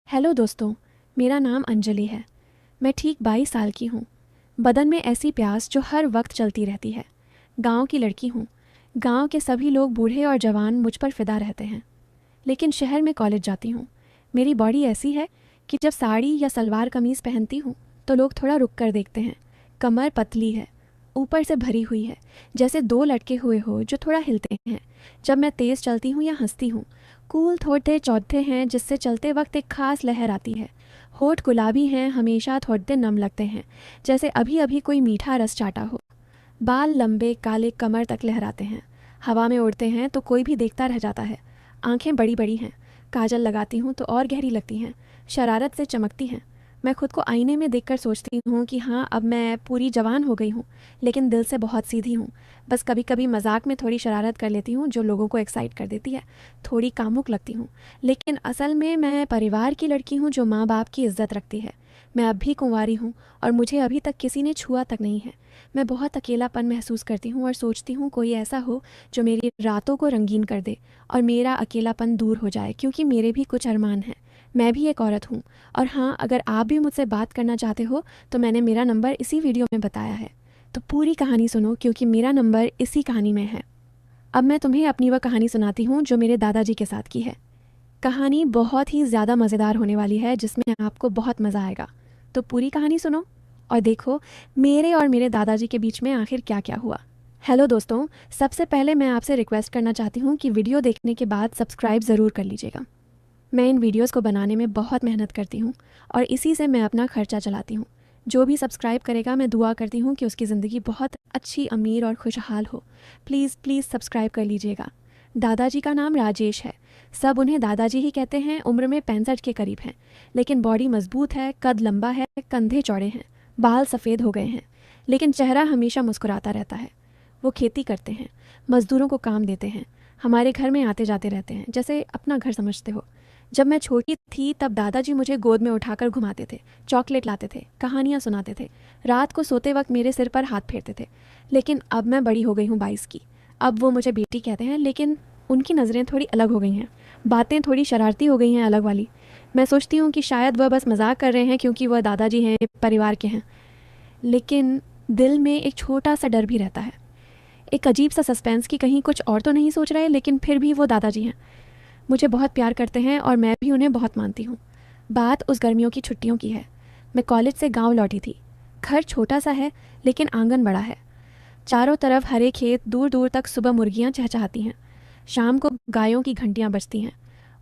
Hello दोस्तों। मेरा नाम अंजलि है। मैं ठीक 22 साल की हूँ। बदन में ऐसी प्यास जो हर वक्त चलती रहती है। गांव की लड़की हूँ। गांव के सभी लोग बूढ़े और जवान मुझ पर फिदा रहते हैं। लेकिन शहर में कॉलेज जाती हूँ। मेरी बॉडी ऐसी है कि जब साड़ी या सलवार कमीज़ पहनती हूँ तो लोग थोड़ा रुक कर देखते हैं। कमर पतली है, ऊपर से भरी हुई है, जैसे दो लटके हुए हो जो थोड़ा हिलते हैं जब मैं तेज़ चलती हूँ या हंसती हूँ। कूल थोड़े चौथे हैं जिससे चलते वक्त एक खास लहर आती है। होठ गुलाबी हैं, हमेशा थोड़े नम लगते हैं, जैसे अभी अभी कोई मीठा रस चाटा हो। बाल लंबे काले कमर तक लहराते हैं, हवा में उड़ते हैं तो कोई भी देखता रह जाता है। आंखें बड़ी बड़ी हैं, काजल लगाती हूँ तो और गहरी लगती हैं, शरारत से चमकती हैं। मैं खुद को आईने में देखकर सोचती हूँ कि हाँ, अब मैं पूरी जवान हो गई हूँ, लेकिन दिल से बहुत सीधी हूँ। बस कभी कभी मजाक में थोड़ी शरारत कर लेती हूँ जो लोगों को एक्साइट कर देती है। थोड़ी कामुक लगती हूँ, लेकिन असल में मैं परिवार की लड़की हूँ जो माँ बाप की इज्जत रखती है। मैं अब भी कुंवारी हूँ और मुझे अभी तक किसी ने छुआ तक नहीं है। मैं बहुत अकेलापन महसूस करती हूँ और सोचती हूँ कोई ऐसा हो जो मेरी रातों को रंगीन कर दे और मेरा अकेलापन दूर हो जाए, क्योंकि मेरे भी कुछ अरमान हैं। मैं भी एक औरत हूँ। और हाँ, अगर आप भी मुझसे बात करना चाहते हो तो मैंने मेरा नंबर इसी वीडियो में बताया है। तो पूरी कहानी सुनो, क्योंकि मेरा नंबर इसी कहानी में है। अब मैं तुम्हें अपनी वह कहानी सुनाती हूँ जो मेरे दादाजी के साथ की है। कहानी बहुत ही ज़्यादा मज़ेदार होने वाली है, जिसमें आपको बहुत मज़ा आएगा। तो पूरी कहानी सुनो और देखो मेरे और मेरे दादाजी के बीच में आखिर क्या क्या हुआ। हेलो दोस्तों, सबसे पहले मैं आपसे रिक्वेस्ट करना चाहती हूँ कि वीडियो देखने के बाद सब्सक्राइब ज़रूर कर लीजिएगा। मैं इन वीडियोस को बनाने में बहुत मेहनत करती हूँ और इसी से मैं अपना खर्चा चलाती हूँ। जो भी सब्सक्राइब करेगा, मैं दुआ करती हूँ कि उसकी ज़िंदगी बहुत अच्छी, अमीर और खुशहाल हो। प्लीज़ प्लीज़ सब्सक्राइब कर लीजिएगा। दादाजी का नाम राजेश है। सब उन्हें दादाजी ही कहते हैं। उम्र में 65 के करीब हैं, लेकिन बॉडी मजबूत है, कद लंबा है, कंधे चौड़े हैं, बाल सफ़ेद हो गए हैं, लेकिन चेहरा हमेशा मुस्कुराता रहता है। वो खेती करते हैं, मज़दूरों को काम देते हैं, हमारे घर में आते जाते रहते हैं, जैसे अपना घर समझते हो। जब मैं छोटी थी तब दादाजी मुझे गोद में उठाकर घुमाते थे, चॉकलेट लाते थे, कहानियाँ सुनाते थे, रात को सोते वक्त मेरे सिर पर हाथ फेरते थे। लेकिन अब मैं बड़ी हो गई हूँ, 22 की। अब वो मुझे बेटी कहते हैं, लेकिन उनकी नज़रें थोड़ी अलग हो गई हैं, बातें थोड़ी शरारती हो गई हैं, अलग वाली। मैं सोचती हूँ कि शायद वह बस मजाक कर रहे हैं क्योंकि वह दादाजी हैं, परिवार के हैं। लेकिन दिल में एक छोटा सा डर भी रहता है, एक अजीब सा सस्पेंस कि कहीं कुछ और तो नहीं सोच रहे, लेकिन फिर भी वो दादाजी हैं, मुझे बहुत प्यार करते हैं और मैं भी उन्हें बहुत मानती हूँ। बात उस गर्मियों की छुट्टियों की है। मैं कॉलेज से गांव लौटी थी। घर छोटा सा है, लेकिन आंगन बड़ा है। चारों तरफ हरे खेत, दूर दूर तक सुबह मुर्गियाँ चहचहाती हैं, शाम को गायों की घंटियाँ बजती हैं।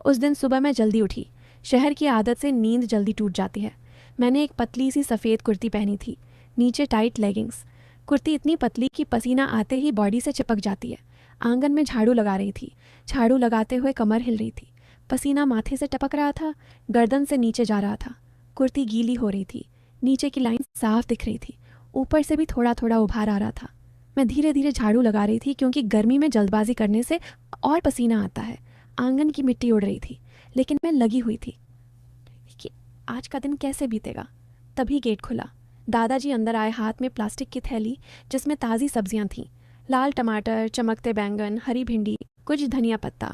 उस दिन सुबह मैं जल्दी उठी। शहर की आदत से नींद जल्दी टूट जाती है। मैंने एक पतली सी सफ़ेद कुर्ती पहनी थी, नीचे टाइट लेगिंग्स। कुर्ती इतनी पतली कि पसीना आते ही बॉडी से चिपक जाती है। आंगन में झाड़ू लगा रही थी। झाड़ू लगाते हुए कमर हिल रही थी, पसीना माथे से टपक रहा था, गर्दन से नीचे जा रहा था। कुर्ती गीली हो रही थी, नीचे की लाइन साफ दिख रही थी, ऊपर से भी थोड़ा थोड़ा उभार आ रहा था। मैं धीरे धीरे झाड़ू लगा रही थी क्योंकि गर्मी में जल्दबाजी करने से और पसीना आता है। आंगन की मिट्टी उड़ रही थी, लेकिन मैं लगी हुई थी कि आज का दिन कैसे बीतेगा। तभी गेट खुला। दादाजी अंदर आए, हाथ में प्लास्टिक की थैली जिसमें ताज़ी सब्जियां थीं, लाल टमाटर, चमकते बैंगन, हरी भिंडी, कुछ धनिया पत्ता।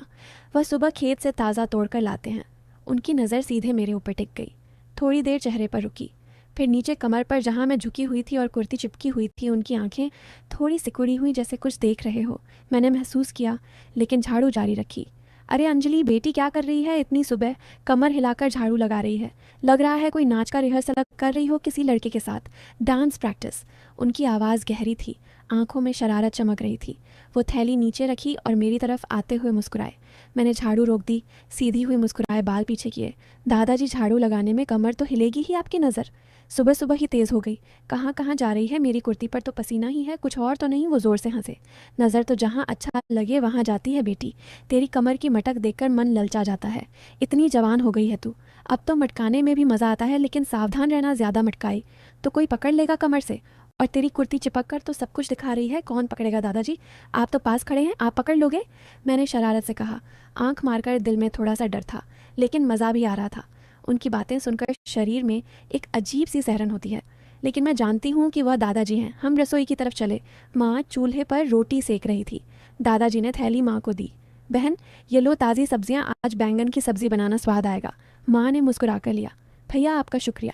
वह सुबह खेत से ताज़ा तोड़कर लाते हैं। उनकी नज़र सीधे मेरे ऊपर टिक गई। थोड़ी देर चेहरे पर रुकी, फिर नीचे कमर पर जहाँ मैं झुकी हुई थी और कुर्ती चिपकी हुई थी। उनकी आंखें थोड़ी सिकुड़ी हुई, जैसे कुछ देख रहे हो। मैंने महसूस किया, लेकिन झाड़ू जारी रखी। अरे अंजलि, बेटी क्या कर रही है इतनी सुबह? कमर हिलाकर झाड़ू लगा रही है। लग रहा है कोई नाच का रिहर्सल कर रही हो किसी लड़के के साथ, डांस प्रैक्टिस। उनकी आवाज़ गहरी थी, आंखों में शरारत चमक रही थी। वो थैली नीचे रखी और मेरी तरफ आते हुए मुस्कुराए। मैंने झाड़ू रोक दी, सीधी हुई मुस्कुराए, बाल पीछे किए। दादाजी, झाड़ू लगाने में कमर तो हिलेगी ही आपकी नज़र। सुबह सुबह ही तेज़ हो गई। कहाँ कहाँ जा रही है? मेरी कुर्ती पर तो पसीना ही है, कुछ और तो नहीं? वो ज़ोर से हंसे। नज़र तो जहाँ अच्छा लगे वहाँ जाती है बेटी। तेरी कमर की मटक देखकर मन ललचा जाता है। इतनी जवान हो गई है तू। अब तो मटकाने में भी मज़ा आता है, लेकिन सावधान रहना, ज़्यादा मटकाई तो कोई पकड़ लेगा कमर से। और तेरी कुर्ती चिपक कर तो सब कुछ दिखा रही है। कौन पकड़ेगा दादाजी? आप तो पास खड़े हैं, आप पकड़ लोगे? मैंने शरारत से कहा। आंख मारकर दिल में थोड़ा सा डर था, लेकिन मज़ा भी आ रहा था। उनकी बातें सुनकर शरीर में एक अजीब सी सहरन होती है, लेकिन मैं जानती हूँ कि वह दादाजी हैं। हम रसोई की तरफ चले। माँ चूल्हे पर रोटी सेक रही थी। दादाजी ने थैली माँ को दी। बहन, ये लो ताज़ी सब्जियाँ, आज बैंगन की सब्ज़ी बनाना, स्वाद आएगा। माँ ने मुस्कुराकर लिया। भैया आपका शुक्रिया।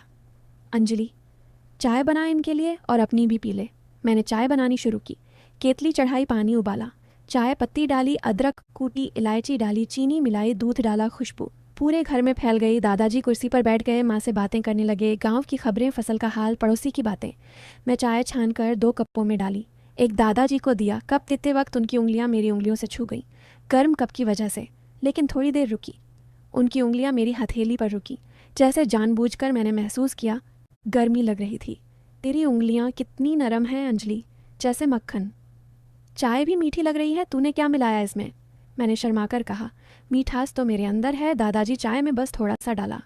अंजलि, चाय बनाए इनके लिए और अपनी भी पी ले। मैंने चाय बनानी शुरू की। केतली चढ़ाई, पानी उबाला, चाय पत्ती डाली, अदरक कूटी, इलायची डाली, चीनी मिलाई, दूध डाला, खुशबू पूरे घर में फैल गई। दादाजी कुर्सी पर बैठ गए, माँ से बातें करने लगे, गांव की खबरें, फसल का हाल, पड़ोसी की बातें। मैं चाय छान कर 2 कपों में डाली, एक दादाजी को दिया। कप देते वक्त उनकी उंगलियां मेरी उंगलियों से छू गईं, गर्म कप की वजह से। लेकिन थोड़ी देर रुकी, उनकी उंगलियां मेरी हथेली पर रुकी, जैसे जानबूझकर। मैंने महसूस किया गर्मी लग रही थी। तेरी उंगलियां कितनी नरम हैं अंजलि, जैसे मक्खन। चाय भी मीठी लग रही है, तूने क्या मिलाया इसमें? मैंने शर्माकर कहा। मीठास तो मेरे अंदर है दादाजी, चाय में बस थोड़ा सा डाला।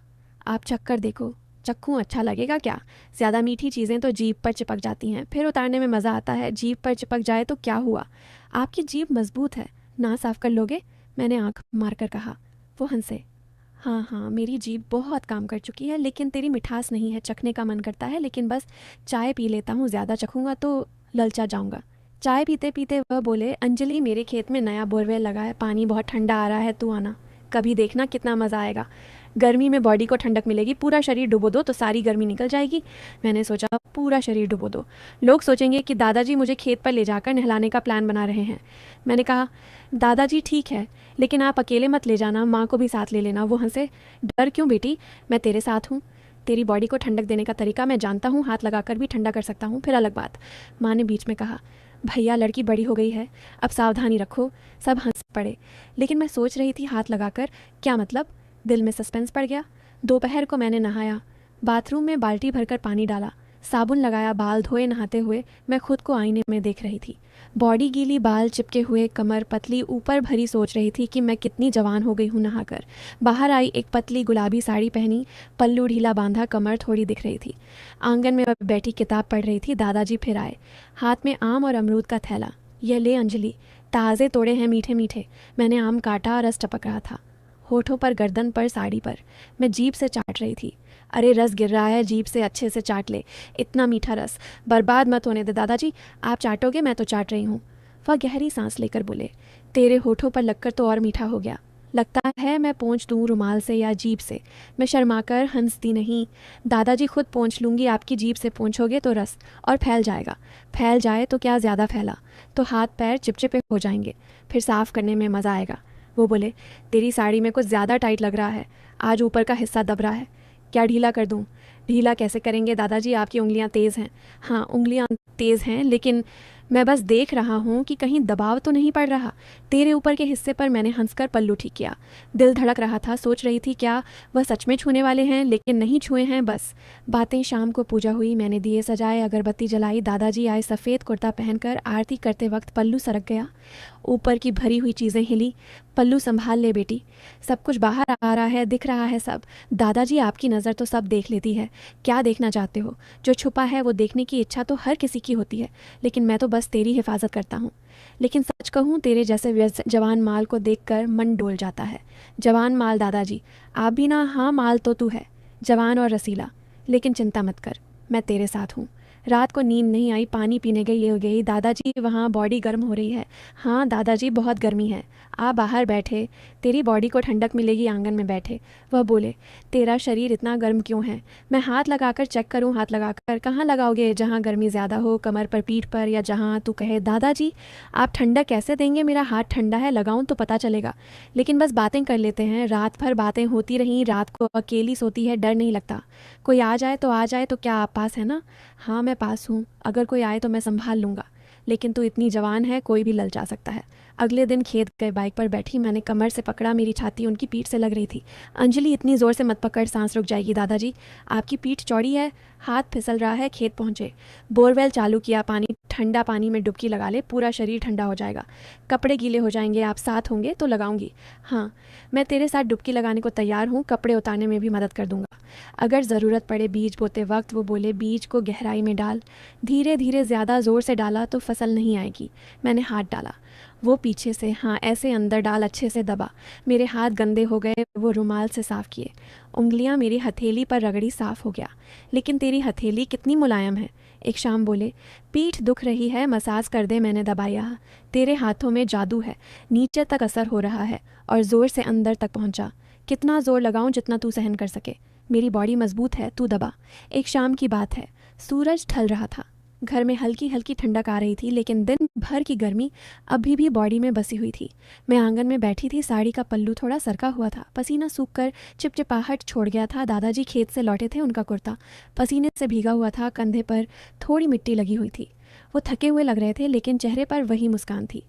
आप चख कर देखो। चखूँ? अच्छा लगेगा क्या? ज़्यादा मीठी चीज़ें तो जीभ पर चिपक जाती हैं, फिर उतारने में मज़ा आता है। जीभ पर चिपक जाए तो क्या हुआ? आपकी जीभ मजबूत है, ना साफ कर लोगे? मैंने आंख मारकर कहा। वो हंसे। हाँ हाँ, मेरी जीभ बहुत काम कर चुकी है, लेकिन तेरी मिठास नहीं है। चखने का मन करता है, लेकिन बस चाय पी लेता हूँ, ज़्यादा चखूँगा तो ललचा जाऊँगा। चाय पीते पीते वह बोले, अंजलि मेरे खेत में नया बोरवेल लगा है, पानी बहुत ठंडा आ रहा है, तू आना कभी, देखना कितना मज़ा आएगा। गर्मी में बॉडी को ठंडक मिलेगी, पूरा शरीर डुबो दो तो सारी गर्मी निकल जाएगी। मैंने सोचा पूरा शरीर डुबो दो, लोग सोचेंगे कि दादाजी मुझे खेत पर ले जाकर नहलाने का प्लान बना रहे हैं। मैंने कहा, दादाजी ठीक है, लेकिन आप अकेले मत ले जाना, माँ को भी साथ ले लेना। वो हंसे। डर क्यों बेटी, मैं तेरे साथ हूँ। तेरी बॉडी को ठंडक देने का तरीका मैं जानता हूँ, हाथ लगाकर भी ठंडा कर सकता हूँ, फिर अलग बात। माँ ने बीच में कहा, भैया लड़की बड़ी हो गई है, अब सावधानी रखो। सब हंस पड़े, लेकिन मैं सोच रही थी हाथ लगाकर क्या मतलब। दिल में सस्पेंस पड़ गया। दोपहर को मैंने नहाया, बाथरूम में बाल्टी भरकर पानी डाला, साबुन लगाया, बाल धोए। नहाते हुए मैं खुद को आईने में देख रही थी। बॉडी गीली, बाल चिपके हुए, कमर पतली, ऊपर भरी। सोच रही थी कि मैं कितनी जवान हो गई हूँ नहाकर। बाहर आई, एक पतली गुलाबी साड़ी पहनी, पल्लू ढीला बांधा, कमर थोड़ी दिख रही थी। आंगन में बैठी किताब पढ़ रही थी। दादाजी फिर आए, हाथ में आम और अमरूद का थैला। यह ले अंजलि, ताज़े तोड़े हैं, मीठे मीठे। मैंने आम काटा, रस टपक रहा था होठों पर, गर्दन पर, साड़ी पर। मैं जीभ से चाट रही थी। अरे रस गिर रहा है, जीभ से अच्छे से चाट ले, इतना मीठा रस बर्बाद मत होने दे। दादाजी आप चाटोगे, मैं तो चाट रही हूँ। वह गहरी सांस लेकर बोले, तेरे होठों पर लगकर तो और मीठा हो गया। लगता है मैं पोंछ दूँ रुमाल से या जीभ से। मैं शर्माकर हंसती नहीं। दादाजी खुद पोंछ लूँगी, आपकी जीभ से पोंछोगे तो रस और फैल जाएगा। फैल जाए तो क्या, ज़्यादा फैला तो हाथ पैर चिपचिपे हो जाएंगे, फिर साफ़ करने में मज़ा आएगा। वो बोले, तेरी साड़ी में कुछ ज़्यादा टाइट लग रहा है, आज ऊपर का हिस्सा दब रहा है, क्या ढीला कर दूँ? ढीला कैसे करेंगे दादाजी, आपकी उंगलियां तेज़ हैं। हाँ उंगलियां तेज़ हैं, लेकिन मैं बस देख रहा हूँ कि कहीं दबाव तो नहीं पड़ रहा। तेरे ऊपर के हिस्से पर मैंने हंसकर पल्लू ठीक किया। दिल धड़क रहा था, सोच रही थी क्या वह सच में छूने वाले हैं, लेकिन नहीं छुए हैं बस। बातें। शाम को पूजा हुई, मैंने दिए सजाए, अगरबत्ती जलाई। दादाजी आए, सफ़ेद कुर्ता पहनकर। आरती करते वक्त पल्लू सरक गया, ऊपर की भरी हुई चीज़ें हिली। पल्लू संभाल ले बेटी, सब कुछ बाहर आ रहा है, दिख रहा है सब। दादाजी आपकी नज़र तो सब देख लेती है, क्या देखना चाहते हो? जो छुपा है वो देखने की इच्छा तो हर किसी की होती है, लेकिन मैं तो बस तेरी हिफाजत करता हूँ। लेकिन सच कहूँ, तेरे जैसे जवान माल को देखकर मन डोल जाता है। जवान माल दादाजी, आप भी ना? हाँ माल तो तू है, जवान और रसीला। लेकिन चिंता मत कर, मैं तेरे साथ हूँ। रात को नींद नहीं आई, पानी पीने गई। दादाजी वहाँ, बॉडी गर्म हो रही है। हाँ दादाजी बहुत गर्मी है, आप बाहर बैठे, तेरी बॉडी को ठंडक मिलेगी, आंगन में बैठे। वह बोले, तेरा शरीर इतना गर्म क्यों है? मैं हाथ लगाकर चेक करूं? हाथ लगाकर कहाँ लगाओगे? जहाँ गर्मी ज़्यादा हो, कमर पर, पीठ पर, या जहाँ तू कहे। दादाजी आप ठंडक कैसे देंगे? मेरा हाथ ठंडा है, लगाऊं तो पता चलेगा। लेकिन बस बातें कर लेते हैं। रात भर बातें होती रहीं, रात को अकेली सोती है, डर नहीं लगता। कोई आ जाए तो क्या आप पास है ना? हाँ मैं पास हूँ, अगर कोई आए तो मैं संभाल लूँगा। लेकिन तू इतनी जवान है, कोई भी ललचा सकता है। अगले दिन खेत गए, बाइक पर बैठी, मैंने कमर से पकड़ा, मेरी छाती उनकी पीठ से लग रही थी। अंजलि इतनी ज़ोर से मत पकड़, सांस रुक जाएगी। दादाजी आपकी पीठ चौड़ी है, हाथ फिसल रहा है। खेत पहुँचे, बोरवेल चालू किया, पानी ठंडा पानी में डुबकी लगा ले, पूरा शरीर ठंडा हो जाएगा। कपड़े गीले हो जाएंगे, आप साथ होंगे तो लगाऊंगी। हाँ मैं तेरे साथ डुबकी लगाने को तैयार हूँ, कपड़े उतारने में भी मदद कर दूंगा अगर ज़रूरत पड़े। बीज बोते वक्त वो बोले, बीज को गहराई में डाल, धीरे धीरे, ज़्यादा ज़ोर से डाला तो फसल नहीं आएगी। मैंने हाथ डाला, वो पीछे से, हाँ ऐसे अंदर डाल, अच्छे से दबा। मेरे हाथ गंदे हो गए, वो रुमाल से साफ़ किए। उंगलियां मेरी हथेली पर रगड़ी, साफ़ हो गया। लेकिन तेरी हथेली कितनी मुलायम है। एक शाम बोले, पीठ दुख रही है, मसाज कर दे। मैंने दबाया, तेरे हाथों में जादू है, नीचे तक असर हो रहा है और ज़ोर से अंदर तक पहुंचा। कितना जोर लगाऊं जितना तू सहन कर सके। मेरी बॉडी मजबूत है, तू दबा। एक शाम की बात है, सूरज ढल रहा था। घर में हल्की हल्की ठंडक आ रही थी, लेकिन दिन भर की गर्मी अभी भी बॉडी में बसी हुई थी। मैं आंगन में बैठी थी, साड़ी का पल्लू थोड़ा सरका हुआ था, पसीना सूख कर चिपचिपाहट छोड़ गया था। दादाजी खेत से लौटे थे, उनका कुर्ता पसीने से भीगा हुआ था, कंधे पर थोड़ी मिट्टी लगी हुई थी। वो थके हुए लग रहे थे, लेकिन चेहरे पर वही मुस्कान थी।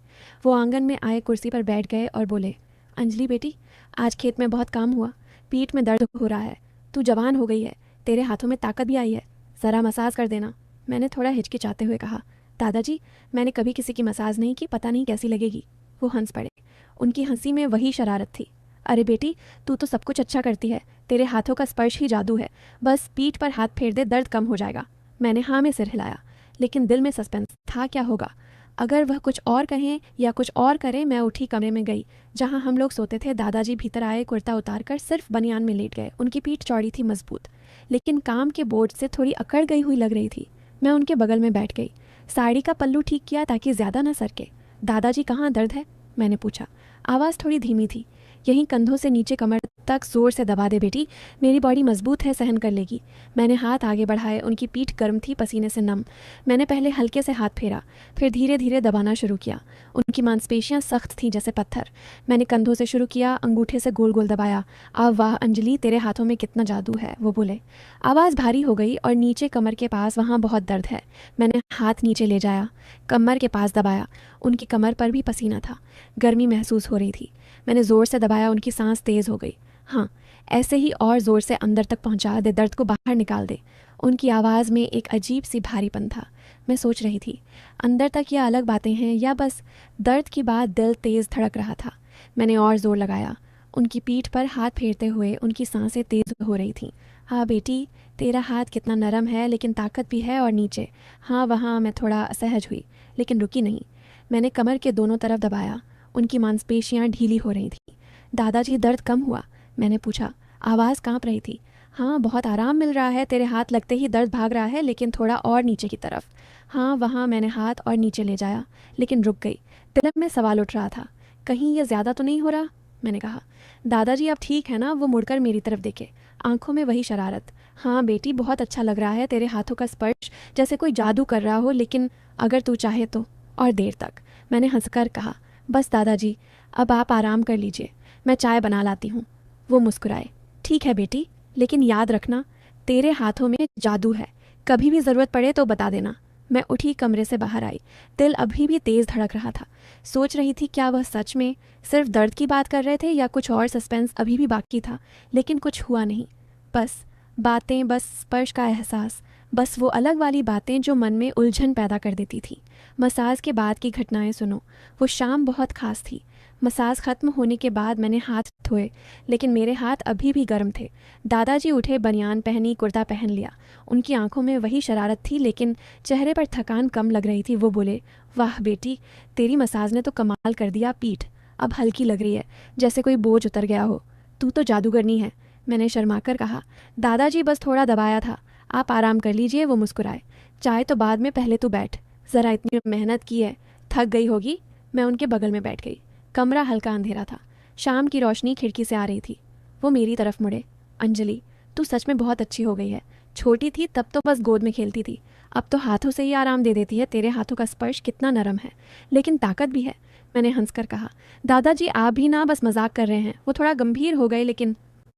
वो आंगन में आए कुर्सी पर बैठ गए और बोले, अंजलि बेटी, आज खेत में बहुत काम हुआ, पीठ में दर्द हो रहा है, तू जवान हो गई है, तेरे हाथों में ताकत भी आई है, ज़रा मसाज कर देना। मैंने थोड़ा हिचकिचाते हुए कहा, दादाजी मैंने कभी किसी की मसाज नहीं की, पता नहीं कैसी लगेगी। वो हंस पड़े। उनकी हंसी में वही शरारत थी। अरे बेटी, तू तो सब कुछ अच्छा करती है, तेरे हाथों का स्पर्श ही जादू है, बस पीठ पर हाथ फेर दे, दर्द कम हो जाएगा। मैंने हाँ में सिर हिलाया, लेकिन दिल में सस्पेंस था, क्या होगा अगर वह कुछ और कहें या कुछ और करें। मैं उठी, कमरे में गई जहां हम लोग सोते थे। दादाजी भीतर आए, कुर्ता उतार कर सिर्फ बनियान में लेट गए। उनकी पीठ चौड़ी थी, मजबूत, लेकिन काम के बोझ से थोड़ी अकड़ गई हुई लग रही थी। मैं उनके बगल में बैठ गई, साड़ी का पल्लू ठीक किया ताकि ज़्यादा न सरके। दादाजी कहाँ दर्द है, मैंने पूछा। आवाज़ थोड़ी धीमी थी, यहीं कंधों से नीचे कमर तक जोर से दबा दे बेटी, मेरी बॉडी मजबूत है, सहन कर लेगी। मैंने हाथ आगे बढ़ाए, उनकी पीठ गर्म थी, पसीने से नम। मैंने पहले हल्के से हाथ फेरा, फिर धीरे धीरे दबाना शुरू किया। उनकी मांसपेशियां सख्त थीं जैसे पत्थर। मैंने कंधों से शुरू किया, अंगूठे से गोल गोल दबाया। अब वाह अंजलि, तेरे हाथों में कितना जादू है, वो बोले। आवाज़ भारी हो गई और नीचे कमर के पास, वहाँ बहुत दर्द है। मैंने हाथ नीचे ले जाया, कमर के पास दबाया। उनकी कमर पर भी पसीना था, गर्मी महसूस हो रही थी। मैंने ज़ोर से दबाया, उनकी सांस तेज़ हो गई। हाँ, ऐसे ही और ज़ोर से अंदर तक पहुंचा दे, दर्द को बाहर निकाल दे। उनकी आवाज़ में एक अजीब सी भारीपन था। मैं सोच रही थी, अंदर तक यह अलग बातें हैं या बस दर्द की बात। दिल तेज़ धड़क रहा था। मैंने और ज़ोर लगाया, उनकी पीठ पर हाथ फेरते हुए। उनकी सांसें तेज़ हो रही थीं। हाँ बेटी, तेरा हाथ कितना नरम है, लेकिन ताकत भी है। और नीचे, हाँ वहाँ। मैं थोड़ा असहज हुई, लेकिन रुकी नहीं। मैंने कमर के दोनों तरफ दबाया, उनकी मांसपेशियाँ ढीली हो रही थीं। दादाजी, दर्द कम हुआ, मैंने पूछा। आवाज़ कांप रही थी। हाँ, बहुत आराम मिल रहा है, तेरे हाथ लगते ही दर्द भाग रहा है, लेकिन थोड़ा और नीचे की तरफ। हाँ वहाँ। मैंने हाथ और नीचे ले जाया, लेकिन रुक गई। दिल में सवाल उठ रहा था, कहीं ये ज़्यादा तो नहीं हो रहा। मैंने कहा, दादाजी अब ठीक है ना। वो मुड़कर मेरी तरफ देखे, आंखों में वही शरारत। हाँ बेटी, बहुत अच्छा लग रहा है, तेरे हाथों का स्पर्श जैसे कोई जादू कर रहा हो, लेकिन अगर तू चाहे तो और देर तक। मैंने हंसकर कहा, बस दादाजी, अब आप आराम कर लीजिए, मैं चाय बना लाती हूँ। वो मुस्कुराए। ठीक है बेटी, लेकिन याद रखना, तेरे हाथों में जादू है, कभी भी ज़रूरत पड़े तो बता देना। मैं उठी, कमरे से बाहर आई। दिल अभी भी तेज़ धड़क रहा था। सोच रही थी, क्या वह सच में सिर्फ दर्द की बात कर रहे थे या कुछ और सस्पेंस अभी भी बाकी था। लेकिन कुछ हुआ नहीं, बस बातें, बस स्पर्श का एहसास, बस वो अलग वाली बातें जो मन में उलझन पैदा कर देती थी। मसाज के बाद की घटनाएं सुनो। वो शाम बहुत खास थी। मसाज ख़त्म होने के बाद मैंने हाथ धोए, लेकिन मेरे हाथ अभी भी गर्म थे। दादाजी उठे, बनियान पहनी, कुर्ता पहन लिया। उनकी आंखों में वही शरारत थी, लेकिन चेहरे पर थकान कम लग रही थी। वो बोले, वाह बेटी, तेरी मसाज ने तो कमाल कर दिया, पीठ अब हल्की लग रही है, जैसे कोई बोझ उतर गया हो। तू तो जादूगरनी है, मैंने शर्माकर कहा। दादाजी, बस थोड़ा दबाया था, आप आराम कर लीजिए। वो मुस्कुराए। चाय तो बाद में, पहले तू बैठ, ज़रा इतनी मेहनत की है, थक गई होगी। मैं उनके बगल में बैठ गई। कमरा हल्का अंधेरा था, शाम की रोशनी खिड़की से आ रही थी। वो मेरी तरफ मुड़े। अंजलि, तू सच में बहुत अच्छी हो गई है। छोटी थी तब तो बस गोद में खेलती थी, अब तो हाथों से ही आराम दे देती है। तेरे हाथों का स्पर्श कितना नरम है, लेकिन ताकत भी है। मैंने हंसकर कहा, दादाजी आप भी ना बस मजाक कर रहे हैं। वो थोड़ा गंभीर हो गए, लेकिन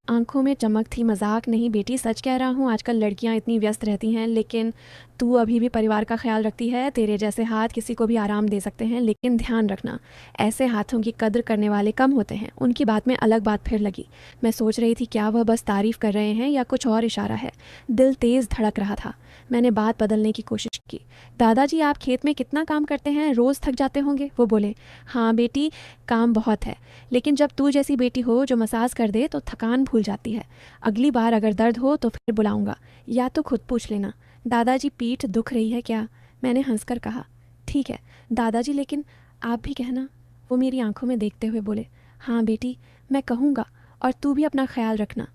आंखों में चमक थी। मजाक नहीं बेटी, सच कह रहा हूँ। आजकल लड़कियाँ इतनी व्यस्त रहती हैं, लेकिन तू अभी भी परिवार का ख्याल रखती है। तेरे जैसे हाथ किसी को भी आराम दे सकते हैं, लेकिन ध्यान रखना, ऐसे हाथों की कद्र करने वाले कम होते हैं। उनकी बात में अलग बात फिर लगी। मैं सोच रही थी, क्या वह बस तारीफ कर रहे हैं या कुछ और इशारा है। दिल तेज़ धड़क रहा था। मैंने बात बदलने की कोशिश की। दादाजी, आप खेत में कितना काम करते हैं, रोज़ थक जाते होंगे। वो बोले, हाँ बेटी, काम बहुत है, लेकिन जब तू जैसी बेटी हो जो मसाज कर दे तो थकान भूल जाती है। अगली बार अगर दर्द हो तो फिर बुलाऊंगा, या तो खुद पूछ लेना। दादाजी, पीठ दुख रही है क्या, मैंने हंसकर कहा। ठीक है दादाजी, लेकिन आप भी कहना। वो मेरी आंखों में देखते हुए बोले, हाँ बेटी, मैं कहूँगा, और तू भी अपना ख्याल रखना।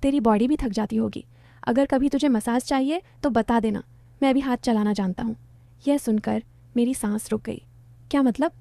तेरी बॉडी भी थक जाती होगी, अगर कभी तुझे मसाज चाहिए तो बता देना, मैं भी हाथ चलाना जानता हूँ। यह सुनकर मेरी सांस रुक गई। क्या मतलब,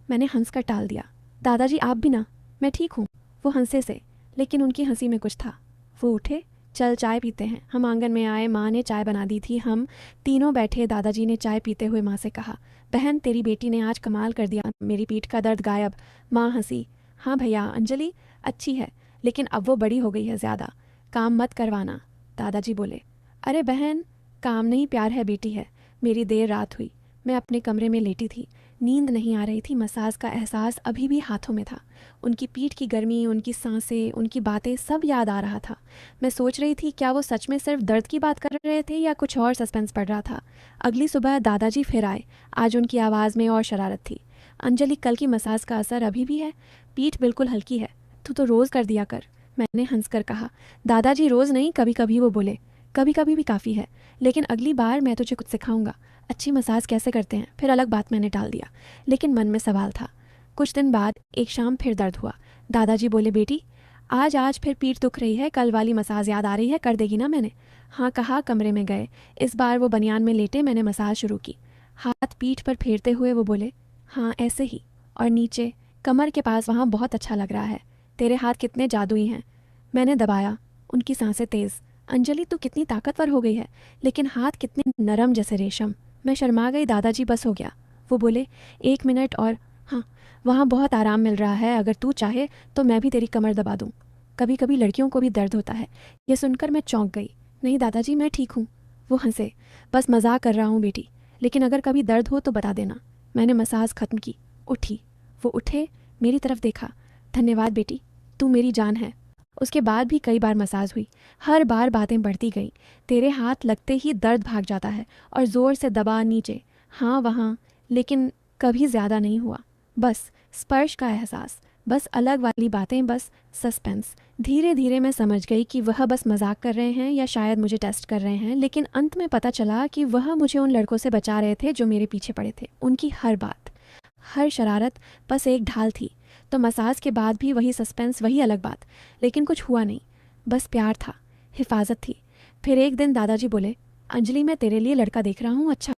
मैंने हंसकर टाल दिया। दादाजी आप भी ना, मैं ठीक हूँ। वो हंसे से, लेकिन उनकी हंसी में कुछ था। वो उठे, चल चाय पीते हैं। हम आंगन में आए, माँ ने चाय बना दी थी। हम तीनों बैठे। दादाजी ने चाय पीते हुए माँ से कहा, बहन तेरी बेटी ने आज कमाल कर दिया, मेरी पीठ का दर्द गायब। माँ हंसी, हाँ भैया अंजलि अच्छी है, लेकिन अब वो बड़ी हो गई है, ज़्यादा काम मत करवाना। दादाजी बोले, अरे बहन काम नहीं प्यार है, बेटी है। मेरी देर रात हुई, मैं अपने कमरे में लेटी थी, नींद नहीं आ रही थी। मसाज का एहसास अभी भी हाथों में था। उनकी पीठ की गर्मी, उनकी सांसें, उनकी बातें सब याद आ रहा था। मैं सोच रही थी क्या वो सच में सिर्फ दर्द की बात कर रहे थे या कुछ और सस्पेंस पड़ रहा था। अगली सुबह दादाजी फिर आए। आज उनकी आवाज़ में और शरारत थी। अंजलि कल की मसाज का असर अभी भी है? पीठ बिल्कुल हल्की है। तू तो रोज़ कर दिया कर, मैंने हंसकर कहा। दादाजी रोज़ नहीं, कभी कभी। वो बोले, कभी कभी भी काफ़ी है, लेकिन अगली बार मैं तुझे कुछ सिखाऊंगा, अच्छी मसाज कैसे करते हैं। फिर अलग बात मैंने टाल दिया, लेकिन मन में सवाल था। कुछ दिन बाद एक शाम फिर दर्द हुआ। दादाजी बोले, बेटी आज फिर पीठ दुख रही है, कल वाली मसाज याद आ रही है, कर देगी ना? मैंने हाँ कहा। कमरे में गए। इस बार वो बनियान में लेटे, मैंने मसाज शुरू की। हाथ पीठ पर फेरते हुए वो बोले, हाँ ऐसे ही, और नीचे कमर के पास, वहाँ बहुत अच्छा लग रहा है। तेरे हाथ कितने जादुई हैं। मैंने दबाया। उनकी सांसें तेज़। अंजलि तू कितनी ताकतवर हो गई है, लेकिन हाथ कितने नरम जैसे रेशम। मैं शर्मा गई। दादाजी बस हो गया। वो बोले, 1 मिनट और। हाँ वहाँ बहुत आराम मिल रहा है, अगर तू चाहे तो मैं भी तेरी कमर दबा दूँ। कभी कभी लड़कियों को भी दर्द होता है। यह सुनकर मैं चौंक गई। नहीं दादाजी मैं ठीक हूँ। वो हंसे, बस मजाक कर रहा हूँ बेटी, लेकिन अगर कभी दर्द हो तो बता देना। मैंने मसाज ख़त्म की, उठी। वो उठे, मेरी तरफ देखा। धन्यवाद बेटी, तू मेरी जान है। उसके बाद भी कई बार मसाज हुई। हर बार बातें बढ़ती गईं। तेरे हाथ लगते ही दर्द भाग जाता है, और ज़ोर से दबा नीचे, हाँ वहाँ, लेकिन कभी ज़्यादा नहीं हुआ। बस स्पर्श का एहसास, बस अलग वाली बातें, बस सस्पेंस। धीरे धीरे मैं समझ गई कि वह बस मजाक कर रहे हैं या शायद मुझे टेस्ट कर रहे हैं, लेकिन अंत में पता चला कि वह मुझे उन लड़कों से बचा रहे थे जो मेरे पीछे पड़े थे। उनकी हर बात, हर शरारत बस एक ढाल थी। तो मसाज के बाद भी वही सस्पेंस, वही अलग बात, लेकिन कुछ हुआ नहीं, बस प्यार था, हिफाजत थी। फिर एक दिन दादाजी बोले, अंजलि मैं तेरे लिए लड़का देख रहा हूँ। अच्छा,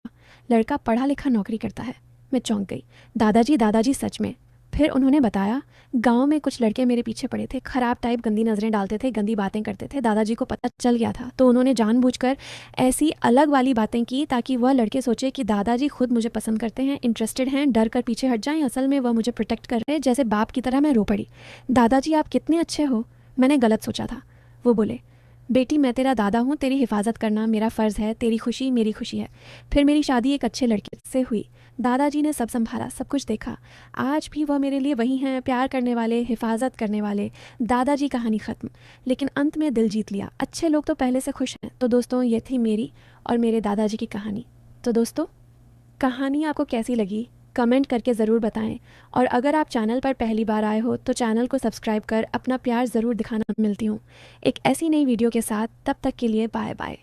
लड़का पढ़ा लिखा नौकरी करता है। मैं चौंक गई। दादाजी सच में? फिर उन्होंने बताया, गांव में कुछ लड़के मेरे पीछे पड़े थे, खराब टाइप, गंदी नज़रें डालते थे, गंदी बातें करते थे। दादाजी को पता चल गया था, तो उन्होंने जानबूझकर ऐसी अलग वाली बातें की ताकि वह लड़के सोचे कि दादाजी खुद मुझे पसंद करते हैं, इंटरेस्टेड हैं, डर कर पीछे हट जाएं। असल में वह मुझे प्रोटेक्ट कर रहे, जैसे बाप की तरह। मैं रो पड़ी। दादाजी आप कितने अच्छे हो। मैंने गलत सोचा था। वो बोले, बेटी मैं तेरा दादा हूँ, तेरी हिफाजत करना मेरा फ़र्ज़ है, तेरी खुशी मेरी खुशी है। फिर मेरी शादी एक अच्छे लड़के से हुई। दादाजी ने सब संभाला, सब कुछ देखा। आज भी वह मेरे लिए वही हैं, प्यार करने वाले, हिफाजत करने वाले। दादाजी कहानी ख़त्म, लेकिन अंत में दिल जीत लिया। अच्छे लोग तो पहले से खुश हैं। तो दोस्तों ये थी मेरी और मेरे दादाजी की कहानी। तो दोस्तों कहानी आपको कैसी लगी कमेंट करके ज़रूर बताएं, और अगर आप चैनल पर पहली बार आए हो तो चैनल को सब्सक्राइब कर अपना प्यार ज़रूर दिखाना। मिलती हूँ एक ऐसी नई वीडियो के साथ, तब तक के लिए बाय बाय।